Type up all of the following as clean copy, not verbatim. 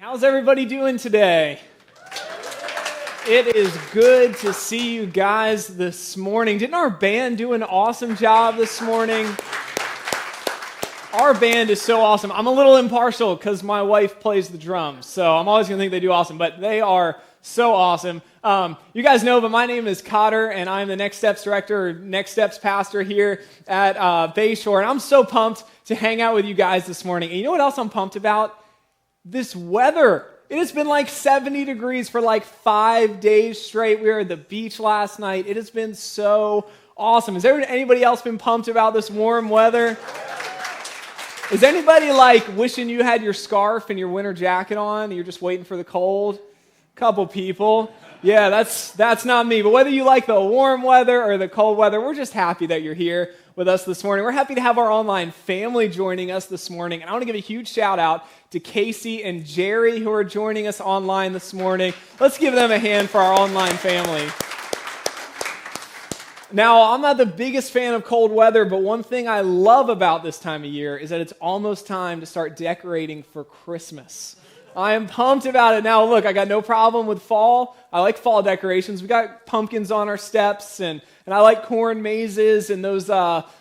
How's everybody doing today? It is good to see you guys this morning. Didn't our band do an awesome job this morning? Our band is so awesome. I'm a little impartial because my wife plays the drums, so I'm always going to think they do awesome, but they are so awesome. You guys know, but my name is Cotter, and I'm the Next Steps Director, or Next Steps Pastor here at Bayshore, and I'm so pumped to hang out with you guys this morning. And you know what else I'm pumped about? This weather. It has been like 70 degrees for like 5 days straight. We were at the beach last night. It has been so awesome. Has anybody else been pumped about this warm weather? Is anybody like wishing you had your scarf and your winter jacket on and you're just waiting for the cold? Couple people. Yeah, that's not me. But whether you like the warm weather or the cold weather, we're just happy that you're here with us this morning. We're happy to have our online family joining us this morning. And I want to give a huge shout out to Casey and Jerry who are joining us online this morning. Let's give them a hand for our online family. Now, I'm not the biggest fan of cold weather, but one thing I love about this time of year is that it's almost time to start decorating for Christmas. I am pumped about it. Now, look, I got no problem with fall. I like fall decorations. We got pumpkins on our steps, and I like corn mazes and those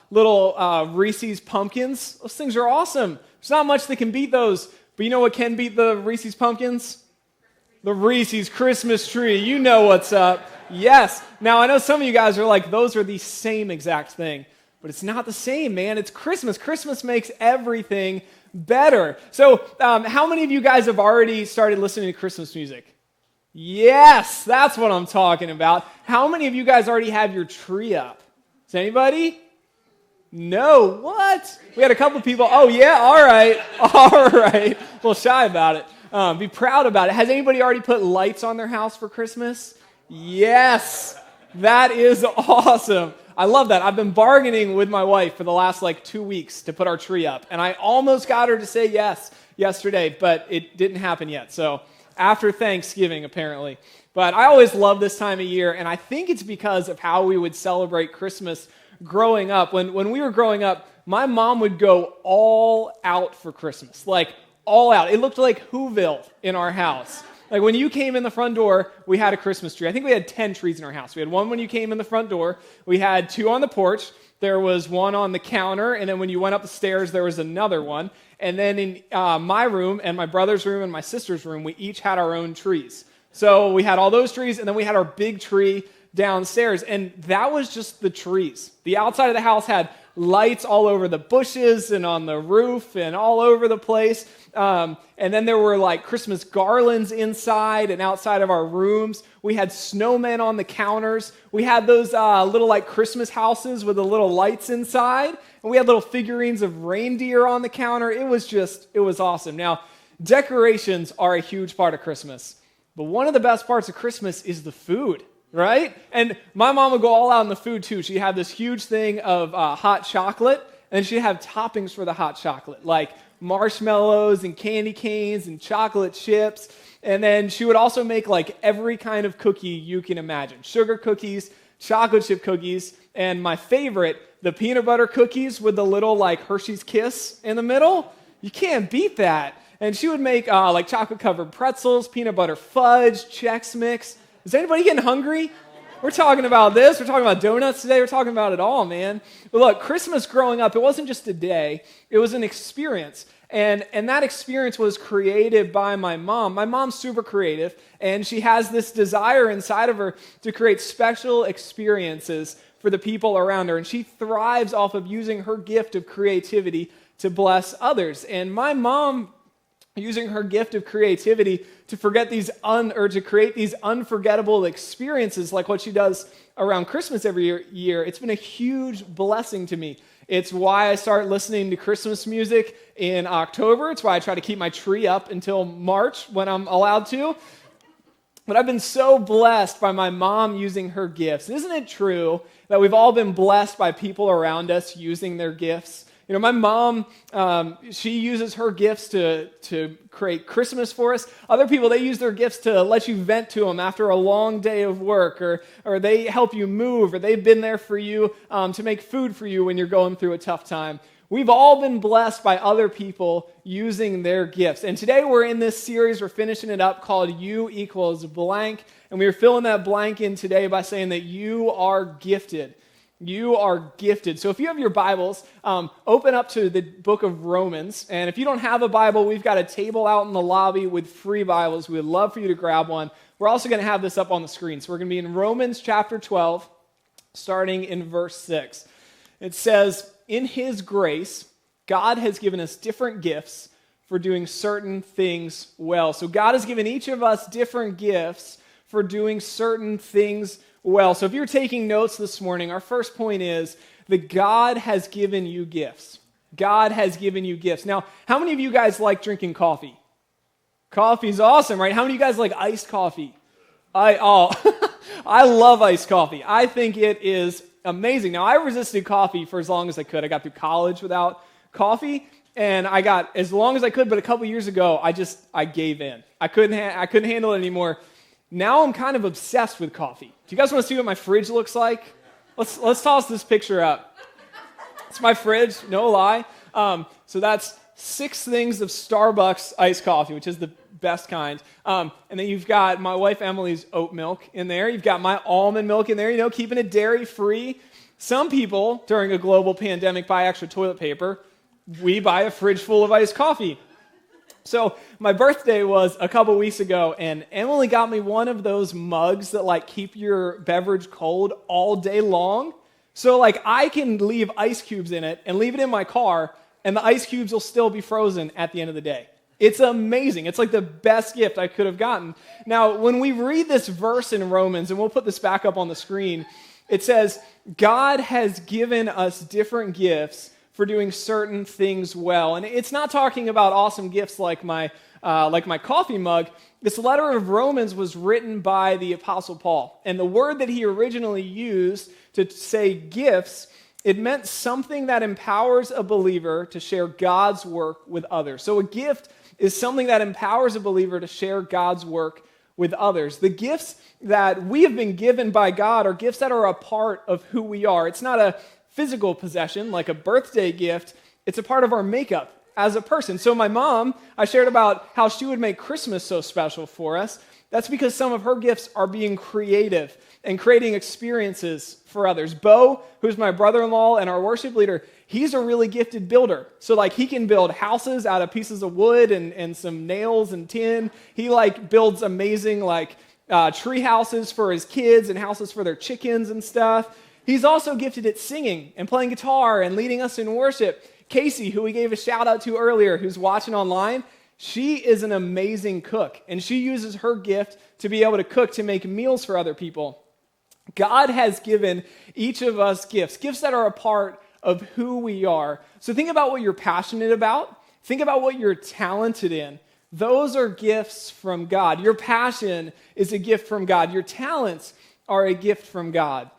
little Reese's pumpkins. Those things are awesome. There's not much that can beat those. But you know what can beat the Reese's pumpkins? The Reese's Christmas tree. You know what's up. Yes. Now, I know some of you guys are like, those are the same exact thing. But it's not the same, man. It's Christmas. Christmas makes everything better. So, how many of you guys have already started listening to Christmas music? Yes, that's what I'm talking about. How many of you guys already have your tree up? Is anybody? No. What? We had a couple of people. Oh, yeah, all right. All right. A little shy about it. Be proud about it. Has anybody already put lights on their house for Christmas? Yes. That is awesome. I love that. I've been bargaining with my wife for the last 2 weeks to put our tree up. And I almost got her to say yes yesterday, but it didn't happen yet. So after Thanksgiving, apparently. But I always love this time of year, and I think it's because of how we would celebrate Christmas growing up. When we were growing up, my mom would go all out for Christmas. All out. It looked like Whoville in our house. When you came in the front door, we had a Christmas tree. I think we had 10 trees in our house. We had one when you came in the front door. We had 2 on the porch. There was one on the counter. And then when you went up the stairs, there was another one. And then in my room and my brother's room and my sister's room, we each had our own trees. So we had all those trees, and then we had our big tree downstairs. And that was just the trees. The outside of the house had lights all over the bushes and on the roof and all over the place. And then there were Christmas garlands inside and outside of our rooms. We had snowmen on the counters. We had those little Christmas houses with the little lights inside. And we had little figurines of reindeer on the counter. It was awesome. Now, decorations are a huge part of Christmas. But one of the best parts of Christmas is the food. Right? And my mom would go all out on the food too. She had this huge thing of hot chocolate, and she'd have toppings for the hot chocolate, like marshmallows and candy canes and chocolate chips. And then she would also make every kind of cookie you can imagine. Sugar cookies, chocolate chip cookies, and my favorite, the peanut butter cookies with the little Hershey's Kiss in the middle. You can't beat that. And she would make chocolate covered pretzels, peanut butter fudge, Chex Mix. Is anybody getting hungry? We're talking about this. We're talking about donuts today. We're talking about it all, man. But look, Christmas growing up, it wasn't just a day. It was an experience. And that experience was created by my mom. My mom's super creative, and she has this desire inside of her to create special experiences for the people around her. And she thrives off of using her gift of creativity to bless others. And my mom, using her gift of creativity to create these unforgettable experiences like what she does around Christmas every year, it's been a huge blessing to me. It's why I start listening to Christmas music in October. It's why I try to keep my tree up until March when I'm allowed to. But I've been so blessed by my mom using her gifts. Isn't it true that we've all been blessed by people around us using their gifts? You know, my mom, she uses her gifts to create Christmas for us. Other people, they use their gifts to let you vent to them after a long day of work, or they help you move, or they've been there for you to make food for you when you're going through a tough time. We've all been blessed by other people using their gifts. And today we're in this series, we're finishing it up, called U equals blank. And we are filling that blank in today by saying that you are gifted. You are gifted. So if you have your Bibles, open up to the book of Romans. And if you don't have a Bible, we've got a table out in the lobby with free Bibles. We would love for you to grab one. We're also going to have this up on the screen. So we're going to be in Romans chapter 12, starting in verse 6. It says, "In His grace, God has given us different gifts for doing certain things well." So God has given each of us different gifts for doing certain things well. So if you're taking notes this morning, our first point is that God has given you gifts. God has given you gifts. Now, how many of you guys like drinking coffee? Coffee's awesome, right? How many of you guys like iced coffee? I love iced coffee. I think it is amazing. Now, I resisted coffee for as long as I could. I got through college without coffee, and I got as long as I could, but a couple years ago, I gave in. I couldn't handle it anymore. Now I'm kind of obsessed with coffee. Do you guys want to see what my fridge looks like? Let's toss this picture up. It's my fridge, no lie. So that's 6 things of Starbucks iced coffee, which is the best kind. And then you've got my wife Emily's oat milk in there. You've got my almond milk in there, keeping it dairy-free. Some people, during a global pandemic, buy extra toilet paper. We buy a fridge full of iced coffee. So my birthday was a couple weeks ago, and Emily got me one of those mugs that keep your beverage cold all day long. So I can leave ice cubes in it and leave it in my car, and the ice cubes will still be frozen at the end of the day. It's amazing. It's the best gift I could have gotten. Now, when we read this verse in Romans, and we'll put this back up on the screen, it says, God has given us different gifts for doing certain things well. And it's not talking about awesome gifts like my coffee mug. This letter of Romans was written by the Apostle Paul. And the word that he originally used to say gifts, it meant something that empowers a believer to share God's work with others. So a gift is something that empowers a believer to share God's work with others. The gifts that we have been given by God are gifts that are a part of who we are. It's not a physical possession like a birthday gift. It's a part of our makeup as a person. So my mom, I shared about how she would make Christmas so special for us. That's because some of her gifts are being creative and creating experiences for others. Bo, who's my brother-in-law and our worship leader, he's a really gifted builder. So he can build houses out of pieces of wood and some nails and tin. He builds amazing tree houses for his kids and houses for their chickens and stuff. He's also gifted at singing and playing guitar and leading us in worship. Casey, who we gave a shout out to earlier, who's watching online, she is an amazing cook, and she uses her gift to be able to cook to make meals for other people. God has given each of us gifts that are a part of who we are. So think about what you're passionate about. Think about what you're talented in. Those are gifts from God. Your passion is a gift from God. Your talents are a gift from God.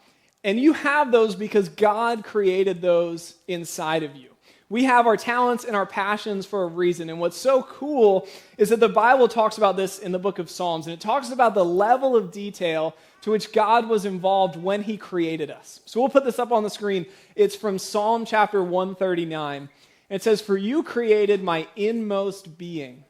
And you have those because God created those inside of you. We have our talents and our passions for a reason. And what's so cool is that the Bible talks about this in the book of Psalms. And it talks about the level of detail to which God was involved when He created us. So we'll put this up on the screen. It's from Psalm chapter 139. It says, "For you created my inmost being.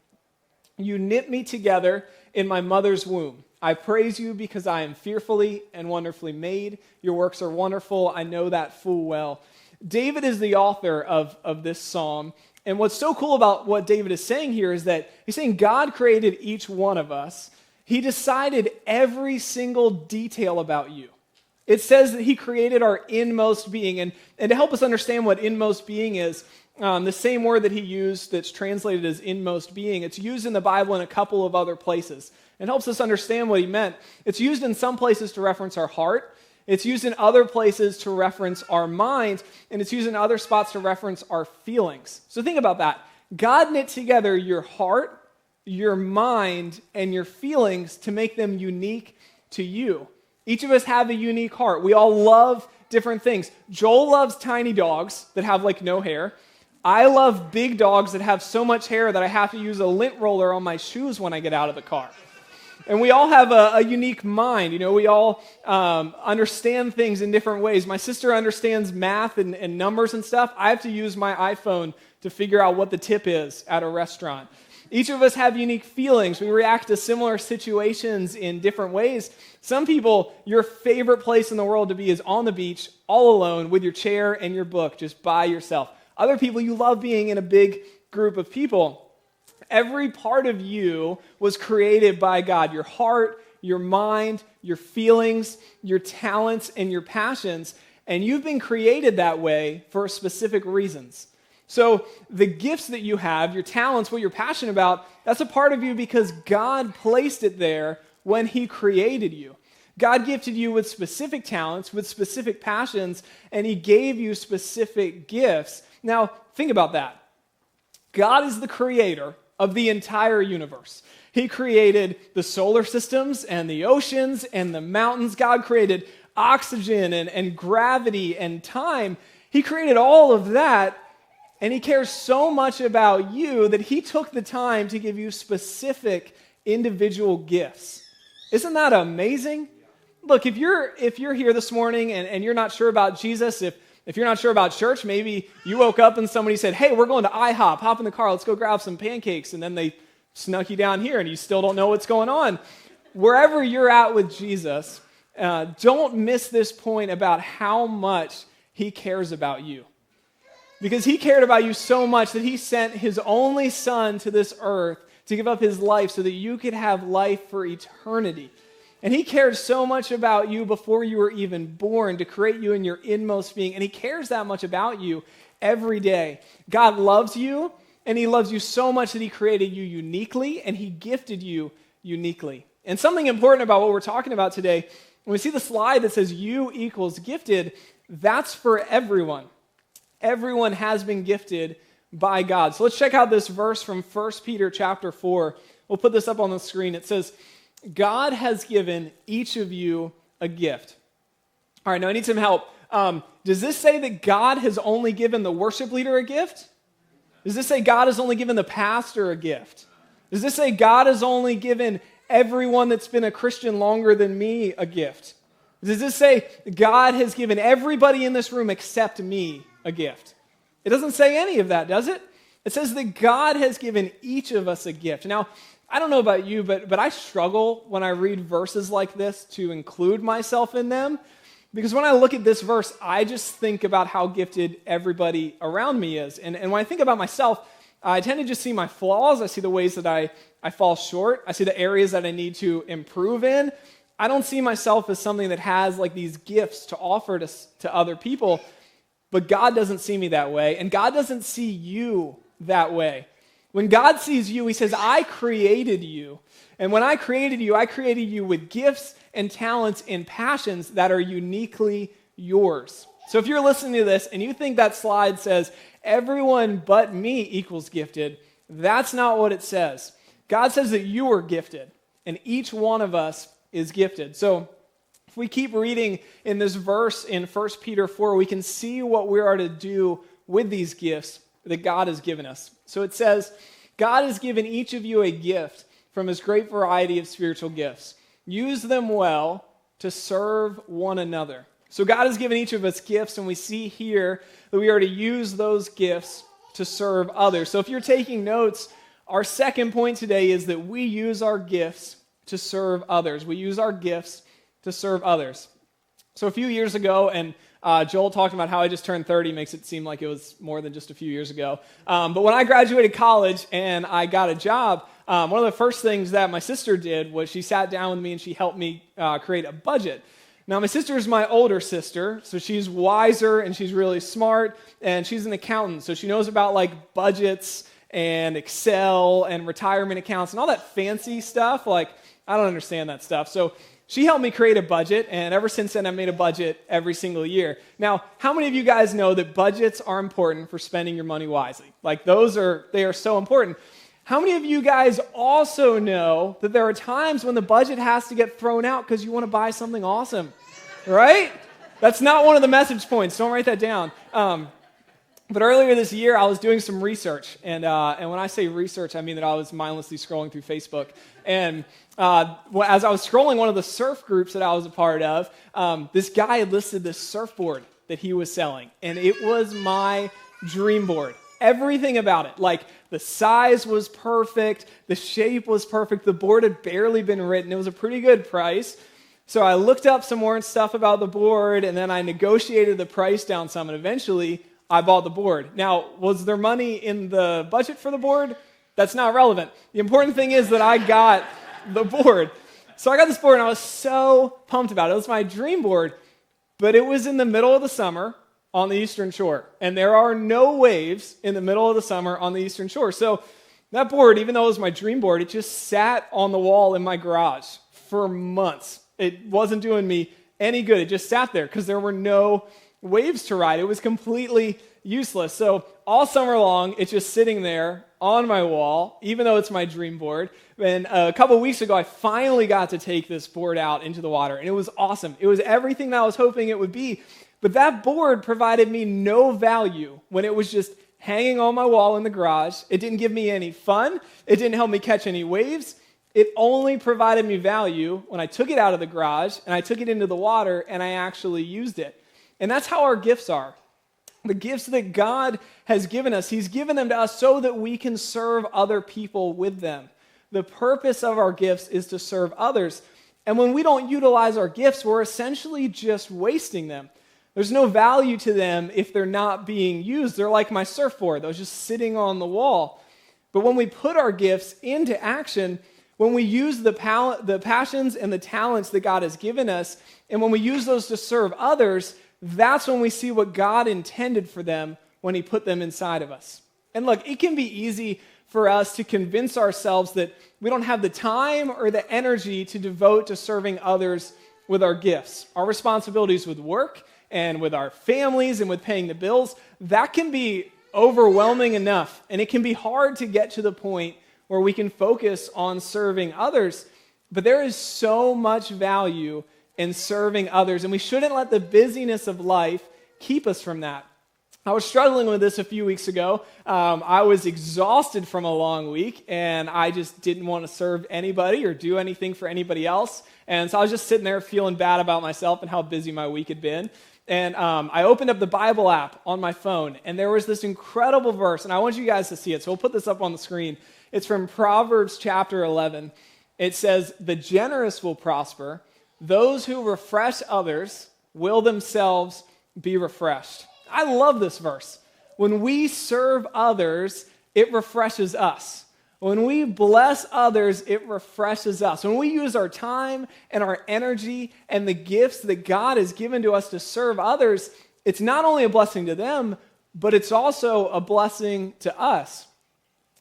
You knit me together in my mother's womb. I praise you because I am fearfully and wonderfully made. Your works are wonderful. I know that full well." David is the author of this psalm. And what's so cool about what David is saying here is that he's saying God created each one of us. He decided every single detail about you. It says that He created our inmost being. And to help us understand what inmost being is, the same word that he used that's translated as inmost being, it's used in the Bible in a couple of other places. It helps us understand what he meant. It's used in some places to reference our heart. It's used in other places to reference our mind. And it's used in other spots to reference our feelings. So think about that. God knit together your heart, your mind, and your feelings to make them unique to you. Each of us have a unique heart. We all love different things. Joel loves tiny dogs that have no hair. I love big dogs that have so much hair that I have to use a lint roller on my shoes when I get out of the car. And we all have a unique mind. We all understand things in different ways. My sister understands math and numbers and stuff. I have to use my iPhone to figure out what the tip is at a restaurant. Each of us have unique feelings. We react to similar situations in different ways. Some people, your favorite place in the world to be is on the beach, all alone, with your chair and your book, just by yourself. Other people, you love being in a big group of people. Every part of you was created by God. Your heart, your mind, your feelings, your talents, and your passions. And you've been created that way for specific reasons. So the gifts that you have, your talents, what you're passionate about, that's a part of you because God placed it there when He created you. God gifted you with specific talents, with specific passions, and He gave you specific gifts. Now, think about that. God is the creator of the entire universe. He created the solar systems and the oceans and the mountains. God created oxygen and gravity and time. He created all of that. And He cares so much about you that He took the time to give you specific individual gifts. Isn't that amazing? Look, if you're here this morning and you're not sure about Jesus, if you're not sure about church, maybe you woke up and somebody said, hey, we're going to IHOP, hop in the car, let's go grab some pancakes, and then they snuck you down here and you still don't know what's going on. Wherever you're at with Jesus, don't miss this point about how much He cares about you. Because He cared about you so much that He sent His only Son to this earth to give up His life so that you could have life for eternity. And He cared so much about you before you were even born to create you in your inmost being. And He cares that much about you every day. God loves you, and He loves you so much that He created you uniquely, and He gifted you uniquely. And something important about what we're talking about today, when we see the slide that says you equals gifted, that's for everyone. Everyone has been gifted by God. So let's check out this verse from 1 Peter chapter 4. We'll put this up on the screen. It says, God has given each of you a gift. All right, now I need some help. Does this say that God has only given the worship leader a gift? Does this say God has only given the pastor a gift? Does this say God has only given everyone that's been a Christian longer than me a gift? Does this say God has given everybody in this room except me a gift? It doesn't say any of that, does it? It says that God has given each of us a gift. Now, I don't know about you, but I struggle when I read verses like this to include myself in them. Because when I look at this verse, I just think about how gifted everybody around me is. And when I think about myself, I tend to just see my flaws. I see the ways that I fall short. I see the areas that I need to improve in. I don't see myself as something that has like these gifts to offer to other people. But God doesn't see me that way, and God doesn't see you that way. When God sees you, He says, I created you. And when I created you with gifts and talents and passions that are uniquely yours. So if you're listening to this and you think that slide says, everyone but me equals gifted, that's not what it says. God says that you are gifted, and each one of us is gifted. So if we keep reading in this verse in 1 Peter 4, we can see what we are to do with these gifts that God has given us. So it says, God has given each of you a gift from His great variety of spiritual gifts. Use them well to serve one another. So God has given each of us gifts, and we see here that we are to use those gifts to serve others. So if you're taking notes, our second point today is that we use our gifts to serve others. We use our gifts to serve others. So a few years ago, and Joel talked about how I just turned 30, makes it seem like it was more than just a few years ago. But when I graduated college and I got a job, one of the first things that my sister did was she sat down with me and she helped me create a budget. Now, my sister is my older sister, so she's wiser and she's really smart, and she's an accountant, so she knows about like budgets and Excel and retirement accounts and all that fancy stuff. Like, I don't understand that stuff. So she helped me create a budget, and ever since then, I've made a budget every single year. Now, how many of you guys know that budgets are important for spending your money wisely? Like, they are so important. How many of you guys also know that there are times when the budget has to get thrown out because you want to buy something awesome, right? That's not one of the message points. Don't write that down. But earlier this year, I was doing some research, and when I say research, I mean that I was mindlessly scrolling through Facebook. And as I was scrolling one of the surf groups that I was a part of, this guy had listed this surfboard that he was selling, and it was my dream board. Everything about it, like the size was perfect, the shape was perfect, the board had barely been written. It was a pretty good price. So I looked up some more stuff about the board, and then I negotiated the price down some, and eventually I bought the board. Now, was there money in the budget for the board? That's not relevant. The important thing is that I got the board. So I got this board, and I was so pumped about it. It was my dream board, but it was in the middle of the summer on the Eastern Shore, and there are no waves in the middle of the summer on the Eastern Shore. So that board, even though it was my dream board, it just sat on the wall in my garage for months. It wasn't doing me any good. It just sat there because there were no waves to ride. It was completely useless. So all summer long, it's just sitting there on my wall, even though it's my dream board. And a couple weeks ago, I finally got to take this board out into the water, and it was awesome. It was everything that I was hoping it would be. But that board provided me no value when it was just hanging on my wall in the garage. It didn't give me any fun. It didn't help me catch any waves. It only provided me value when I took it out of the garage and I took it into the water and I actually used it. And that's how our gifts are. The gifts that God has given us, He's given them to us so that we can serve other people with them. The purpose of our gifts is to serve others. And when we don't utilize our gifts, we're essentially just wasting them. There's no value to them if they're not being used. They're like my surfboard that was just sitting on the wall. But when we put our gifts into action, when we use the passions and the talents that God has given us, and when we use those to serve others, that's when we see what God intended for them when He put them inside of us. And look, it can be easy for us to convince ourselves that we don't have the time or the energy to devote to serving others with our gifts. Our responsibilities with work and with our families and with paying the bills, that can be overwhelming enough. And it can be hard to get to the point where we can focus on serving others. But there is so much value in serving others, and we shouldn't let the busyness of life keep us from that. I was struggling with this a few weeks ago. I was exhausted from a long week, and I just didn't want to serve anybody or do anything for anybody else. And so I was just sitting there feeling bad about myself and how busy my week had been. And I opened up the Bible app on my phone, and there was this incredible verse, and I want you guys to see it, so we'll put this up on the screen. It's from Proverbs chapter 11. It says, "The generous will prosper. Those who refresh others will themselves be refreshed." I love this verse. When we serve others, it refreshes us. When we bless others, it refreshes us. When we use our time and our energy and the gifts that God has given to us to serve others, it's not only a blessing to them, but it's also a blessing to us.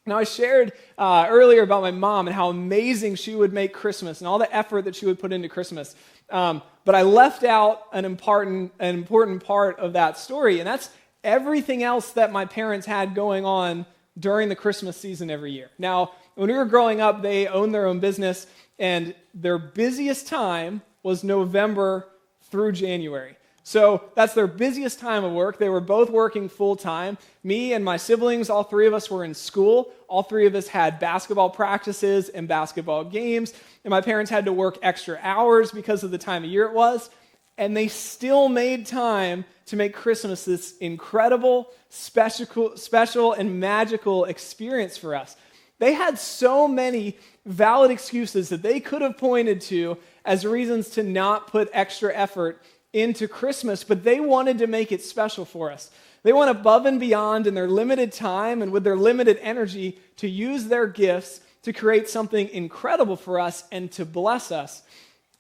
Now, I shared earlier about my mom and how amazing she would make Christmas and all the effort that she would put into Christmas. But I left out an important part of that story, and that's everything else that my parents had going on during the Christmas season every year. Now, when we were growing up, they owned their own business, and their busiest time was November through January. So that's their busiest time of work. They were both working full-time. Me and my siblings, all three of us were in school. All three of us had basketball practices and basketball games. And my parents had to work extra hours because of the time of year it was. And they still made time to make Christmas this incredible, special, and magical experience for us. They had so many valid excuses that they could have pointed to as reasons to not put extra effort into Christmas, but they wanted to make it special for us. They went above and beyond in their limited time and with their limited energy to use their gifts to create something incredible for us and to bless us.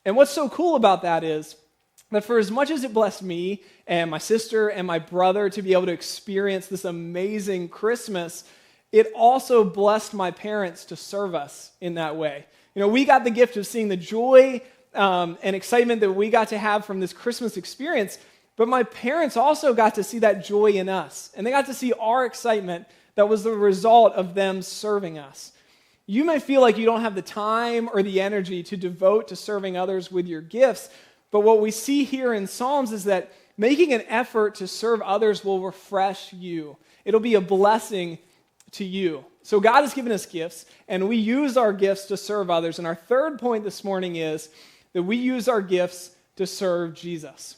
And what's so cool about that is that for as much as it blessed me and my sister and my brother to be able to experience this amazing Christmas, it also blessed my parents to serve us in that way. You know, we got the gift of seeing the joy and excitement that we got to have from this Christmas experience, but my parents also got to see that joy in us, and they got to see our excitement that was the result of them serving us. You may feel like you don't have the time or the energy to devote to serving others with your gifts, but what we see here in Psalms is that Making an effort to serve others will refresh you. It'll be a blessing to you. So God has given us gifts, and we use our gifts to serve others. And our third point this morning is that we use our gifts to serve Jesus.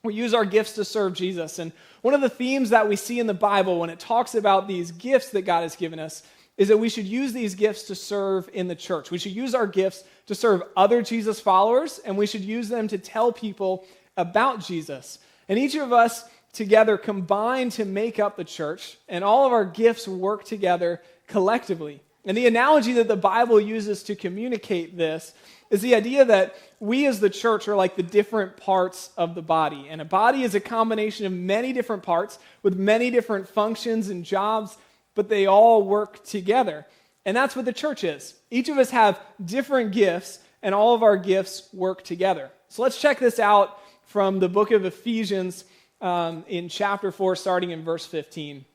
We use our gifts to serve Jesus. And one of the themes that we see in the Bible when it talks about these gifts that God has given us is that we should use these gifts to serve in the church. We should use our gifts to serve other Jesus followers, and we should use them to tell people about Jesus. And each of us together combine to make up the church, and all of our gifts work together collectively. And the analogy that the Bible uses to communicate this is the idea that we as the church are like the different parts of the body. And a body is a combination of many different parts with many different functions and jobs, but they all work together. And that's what the church is. Each of us have different gifts, and all of our gifts work together. So let's check this out from the book of Ephesians in chapter 4, starting in verse 15.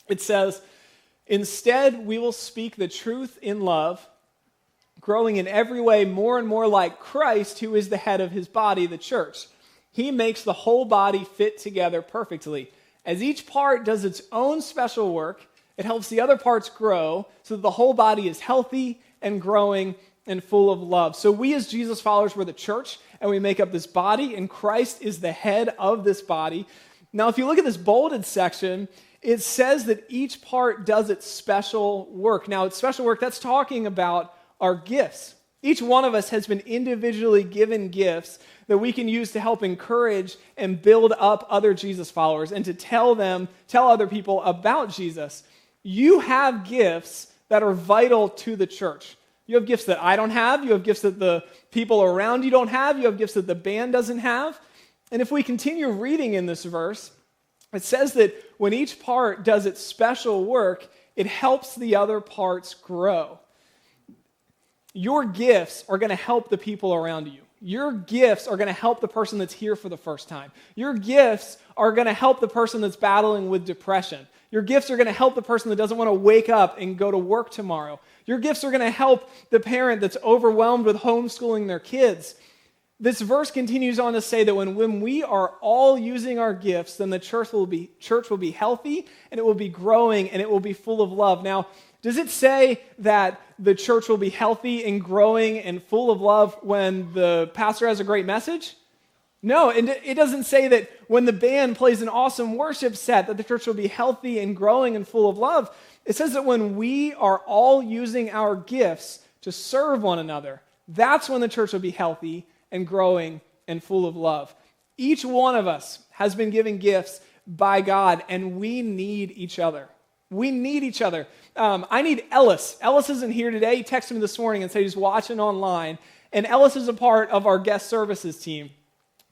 It says, "Instead, we will speak the truth in love, growing in every way more and more like Christ, who is the head of his body, the church. He makes the whole body fit together perfectly. As each part does its own special work, it helps the other parts grow so that the whole body is healthy and growing and full of love." So we as Jesus followers, we're the church, and we make up this body, and Christ is the head of this body. Now, if you look at this bolded section, it says that each part does its special work. Now, its special work, that's talking about our gifts. Each one of us has been individually given gifts that we can use to help encourage and build up other Jesus followers and to tell other people about Jesus. You have gifts that are vital to the church. You have gifts that I don't have. You have gifts that the people around you don't have. You have gifts that the band doesn't have. And if we continue reading in this verse, it says that when each part does its special work, it helps the other parts grow. Your gifts are going to help the people around you. Your gifts are going to help the person that's here for the first time. Your gifts are going to help the person that's battling with depression. Your gifts are going to help the person that doesn't want to wake up and go to work tomorrow. Your gifts are going to help the parent that's overwhelmed with homeschooling their kids. This verse continues on to say that when we are all using our gifts, then the church will be healthy, and it will be growing, and it will be full of love. Now, does it say that the church will be healthy and growing and full of love when the pastor has a great message? No, and it doesn't say that when the band plays an awesome worship set that the church will be healthy and growing and full of love. It says that when we are all using our gifts to serve one another, that's when the church will be healthy and growing and full of love. Each one of us has been given gifts by God, and we need each other. We need each other. I need Ellis. Ellis isn't here today. He texted me this morning and said he's watching online. And Ellis is a part of our guest services team.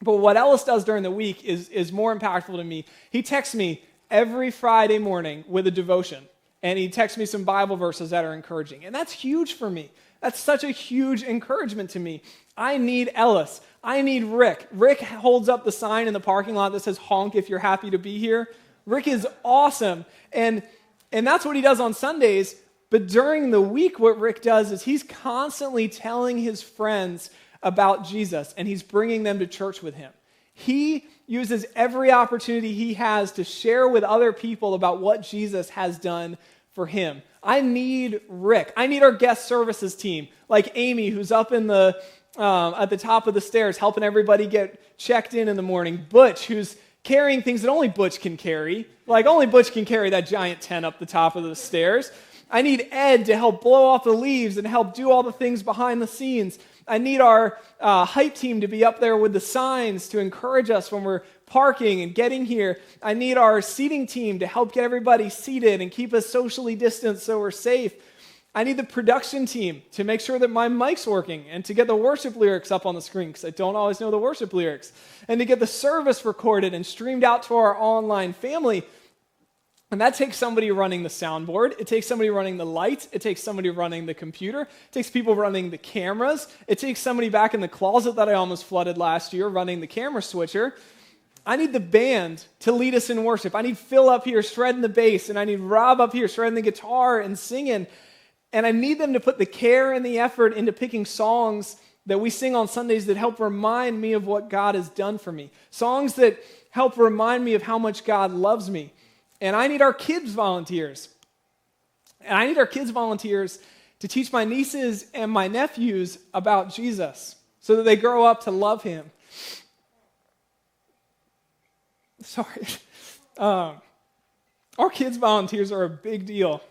But what Ellis does during the week is more impactful to me. He texts me every Friday morning with a devotion. And he texts me some Bible verses that are encouraging. And that's huge for me. That's such a huge encouragement to me. I need Ellis. I need Rick. Rick holds up the sign in the parking lot that says, "Honk if you're happy to be here." Rick is awesome. And that's what he does on Sundays. But during the week, what Rick does is he's constantly telling his friends about Jesus, and he's bringing them to church with him. He uses every opportunity he has to share with other people about what Jesus has done for him. I need Rick. I need our guest services team, like Amy, who's up in the at the top of the stairs helping everybody get checked in the morning. Butch, who's carrying things that only Butch can carry. Like only Butch can carry that giant tent up the top of the stairs. I need Ed to help blow off the leaves and help do all the things behind the scenes. I need our hype team to be up there with the signs to encourage us when we're parking and getting here. I need our seating team to help get everybody seated and keep us socially distanced so we're safe. I need the production team to make sure that my mic's working and to get the worship lyrics up on the screen because I don't always know the worship lyrics. And to get the service recorded and streamed out to our online family. And that takes somebody running the soundboard. It takes somebody running the lights. It takes somebody running the computer. It takes people running the cameras. It takes somebody back in the closet that I almost flooded last year running the camera switcher. I need the band to lead us in worship. I need Phil up here shredding the bass, and I need Rob up here shredding the guitar and singing. And I need them to put the care and the effort into picking songs that we sing on Sundays that help remind me of what God has done for me. Songs that help remind me of how much God loves me. And I need our kids volunteers. And I need our kids volunteers to teach my nieces and my nephews about Jesus so that they grow up to love him. Sorry. Our kids volunteers are a big deal.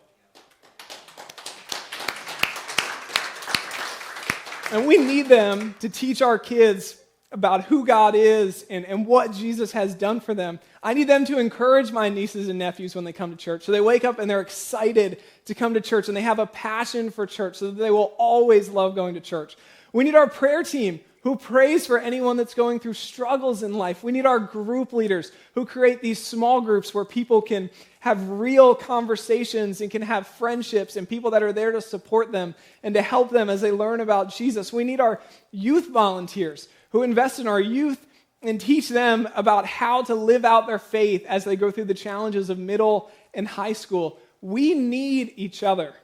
And we need them to teach our kids about who God is and what Jesus has done for them. I need them to encourage my nieces and nephews when they come to church. So they wake up and they're excited to come to church and they have a passion for church so that they will always love going to church. We need our prayer team who prays for anyone that's going through struggles in life. We need our group leaders who create these small groups where people can have real conversations and can have friendships and people that are there to support them and to help them as they learn about Jesus. We need our youth volunteers who invest in our youth and teach them about how to live out their faith as they go through the challenges of middle and high school. We need each other.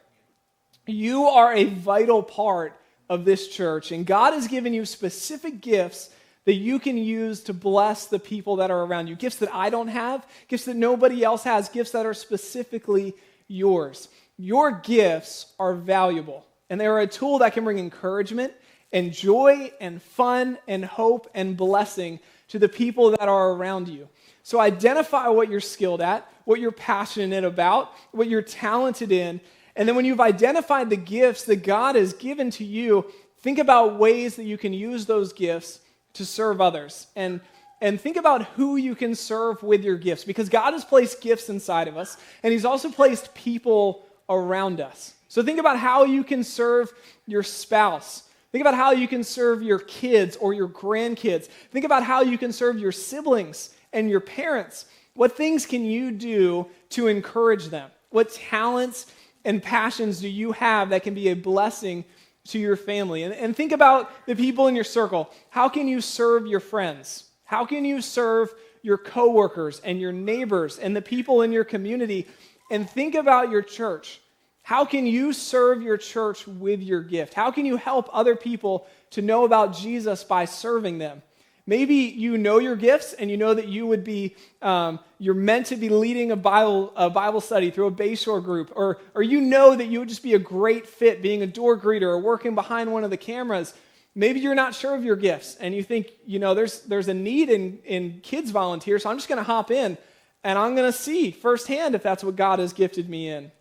You are a vital part of this church, and God has given you specific gifts that you can use to bless the people that are around you. Gifts that I don't have, gifts that nobody else has, gifts that are specifically yours. Your gifts are valuable, and they are a tool that can bring encouragement and joy and fun and hope and blessing to the people that are around you. So identify what you're skilled at, what you're passionate about, what you're talented in, and then when you've identified the gifts that God has given to you, think about ways that you can use those gifts to serve others. And think about who you can serve with your gifts, because God has placed gifts inside of us, and he's also placed people around us. So think about how you can serve your spouse. Think about how you can serve your kids or your grandkids. Think about how you can serve your siblings and your parents. What things can you do to encourage them? What talents and passions do you have that can be a blessing to your family? And think about the people in your circle. How can you serve your friends? How can you serve your coworkers and your neighbors and the people in your community? And think about your church. How can you serve your church with your gift? How can you help other people to know about Jesus by serving them? Maybe you know your gifts and you know that you would be, you're meant to be leading a Bible study through a bayshore group, or you know that you would just be a great fit being a door greeter or working behind one of the cameras. Maybe you're not sure of your gifts and you think, there's a need in kids volunteers, so I'm just going to hop in and I'm going to see firsthand if that's what God has gifted me in.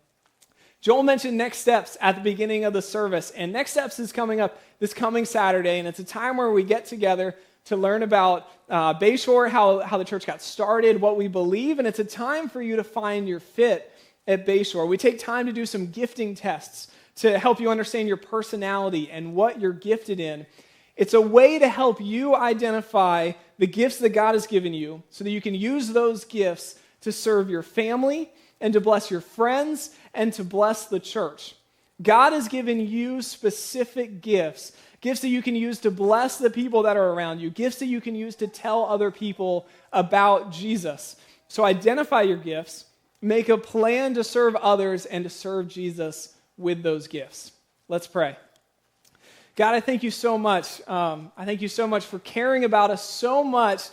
Joel mentioned Next Steps at the beginning of the service, and Next Steps is coming up this coming Saturday, and it's a time where we get together to learn about Bayshore, how the church got started, what we believe, and it's a time for you to find your fit at Bayshore. We take time to do some gifting tests to help you understand your personality and what you're gifted in. It's a way to help you identify the gifts that God has given you so that you can use those gifts to serve your family and to bless your friends and to bless the church. God has given you specific gifts that you can use to bless the people that are around you, gifts that you can use to tell other people about Jesus. So identify your gifts, make a plan to serve others and to serve Jesus with those gifts. Let's pray. God, I thank you so much. I thank you so much for caring about us so much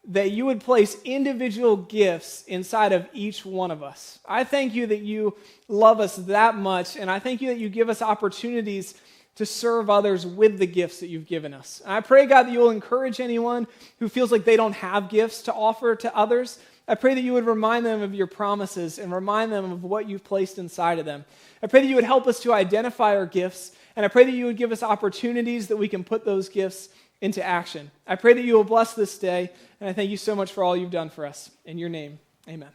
that you would place individual gifts inside of each one of us. I thank you that you love us that much, and I thank you that you give us opportunities to serve others with the gifts that you've given us. And I pray, God, that you will encourage anyone who feels like they don't have gifts to offer to others. I pray that you would remind them of your promises and remind them of what you've placed inside of them. I pray that you would help us to identify our gifts, and I pray that you would give us opportunities that we can put those gifts into action. I pray that you will bless this day, and I thank you so much for all you've done for us. In your name, amen.